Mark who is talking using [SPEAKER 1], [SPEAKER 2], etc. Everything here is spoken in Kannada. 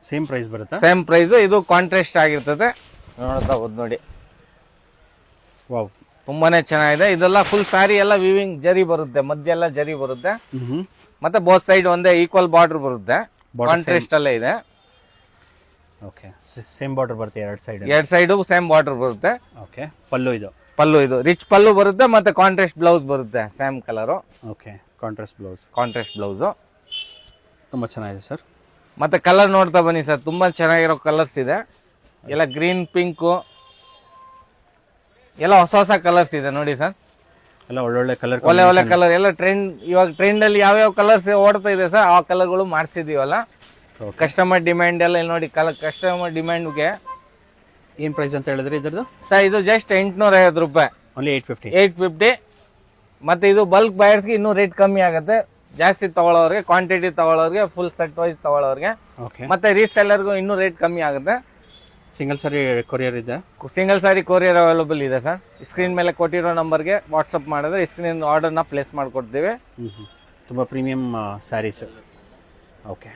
[SPEAKER 1] ಸೇಮ್ ಪ್ರೈಸ್ ಬರುತ್ತೆ.
[SPEAKER 2] Same price. ಇದು ಕಾಂಟ್ರಾಸ್ಟ್ ಆಗಿರ್ತದೆ, ನೋಡ್ತಾ ಹೋದ್ ನೋಡಿ.
[SPEAKER 1] ವಾವ್,
[SPEAKER 2] ತುಂಬಾನೇ ಚೆನ್ನಾಗಿದೆ. ಇದೆಲ್ಲ ಫುಲ್ ಸಾರಿ ಎಲ್ಲ ವಿವಿಂಗ್ ಜರಿ ಬರುತ್ತೆ, ಮಧ್ಯ ಎಲ್ಲ ಜರಿ ಬರುತ್ತೆ. ಮತ್ತೆ ಬೋತ್ ಸೈಡ್ ಒಂದೇ ಈಕ್ವಲ್ ಬಾರ್ಡರ್ ಬರುತ್ತೆ, ಕಾಂಟ್ರಾಸ್ಟ್ ಅಲ್ಲೇ ಇದೆ.
[SPEAKER 1] ಓಕೆ, ಸೇಮ್ ಬಾರ್ಡರ್ ಬರುತ್ತೆ ಎರಡು
[SPEAKER 2] ಸೈಡು ಸೇಮ್ ಬಾರ್ಡರ್ ಬರುತ್ತೆ.
[SPEAKER 1] ಓಕೆ, ಪಲ್ಲು ಇದು
[SPEAKER 2] ರಿಚ್ ಪಲ್ಲು ಬರುತ್ತೆ, ಮತ್ತೆ ಕಾಂಟ್ರಾಸ್ಟ್ ಬ್ಲೌಸ್ ಬರುತ್ತೆ same colour.
[SPEAKER 1] Okay, contrast
[SPEAKER 2] blouse
[SPEAKER 1] ತುಂಬ ಚೆನ್ನಾಗಿದೆ ಸರ್.
[SPEAKER 2] ಮತ್ತೆ ಕಲರ್ ನೋಡ್ತಾ ಬನ್ನಿ ಸರ್, ತುಂಬಾ ಚೆನ್ನಾಗಿರೋ ಕಲರ್ಸ್ ಇದೆ. ಎಲ್ಲ ಗ್ರೀನ್, ಪಿಂಕು, ಎಲ್ಲ ಹೊಸ ಕಲರ್ಸ್ ಇದೆ ನೋಡಿ ಸರ್.
[SPEAKER 1] ಎಲ್ಲ ಒಳ್ಳೊಳ್ಳೆ ಕಲರ್,
[SPEAKER 2] ಒಳ್ಳೆ ಕಲರ್ ಎಲ್ಲ ಟ್ರೆಂಡ್. ಇವಾಗ ಟ್ರೆಂಡ್ ಅಲ್ಲಿ ಯಾವ್ಯಾವ ಕಲರ್ಸ್ ಓಡ್ತಾ ಇದೆ ಸರ್, ಆ ಕಲರ್ಗಳು ಮಾಡಿಸಿದೀವಲ್ಲ. ಕಸ್ಟಮರ್ ಡಿಮ್ಯಾಂಡ್ ಎಲ್ಲ ಇಲ್ಲಿ ನೋಡಿ. ಕಸ್ಟಮರ್ ಡಿಮ್ಯಾಂಡ್ಗೆ
[SPEAKER 1] ಏನು ಪ್ರೈಸ್ ಅಂತ ಹೇಳಿದ್ರೆ ಇದ್ರದ್ದು
[SPEAKER 2] ಸರ್? ಇದು ಜಸ್ಟ್ 850 ರೂಪಾಯಿ,
[SPEAKER 1] ಓನ್ಲಿ
[SPEAKER 2] 850. ಮತ್ತೆ ಇದು ಬಲ್ಕ್ ಬಯರ್ಸ್ಗೆ ಇನ್ನೂ ರೇಟ್ ಕಮ್ಮಿ ಆಗುತ್ತೆ. ಜಾಸ್ತಿ ತಗೊಳ್ಳೋರಿಗೆ, ಕ್ವಾಂಟಿಟಿ ತಗೊಳ್ಳೋರಿಗೆ, ಫುಲ್ ಸೆಟ್ ವೈಸ್ ತಗೊಳ್ಳೋರಿಗೆ. ಮತ್ತೆ ರೀಸೆಲ್ಲರ್ಗೂ ಇನ್ನೂ ರೇಟ್ ಕಮ್ಮಿ ಆಗುತ್ತೆ.
[SPEAKER 1] ಸಿಂಗಲ್ ಸಾರಿ ಕೊರಿಯರ್ ಇದೆ?
[SPEAKER 2] ಸಿಂಗಲ್ ಸಾರಿ ಕೊರಿಯರ್ ಅವೈಲಬಲ್ ಇದೆ ಸರ್. ಸ್ಕ್ರೀನ್ ಮೇಲೆ ಕೊಟ್ಟಿರೋ ನಂಬರ್ಗೆ ವಾಟ್ಸಪ್ ಮಾಡಿದ್ರೆ ಸ್ಕ್ರೀನ್ ಆರ್ಡರ್ನ ಪ್ಲೇಸ್ ಮಾಡಿಕೊಡ್ತೀವಿ.
[SPEAKER 1] ತುಂಬ ಪ್ರೀಮಿಯಂ ಸ್ಯಾರೀಸ್. ಓಕೆ.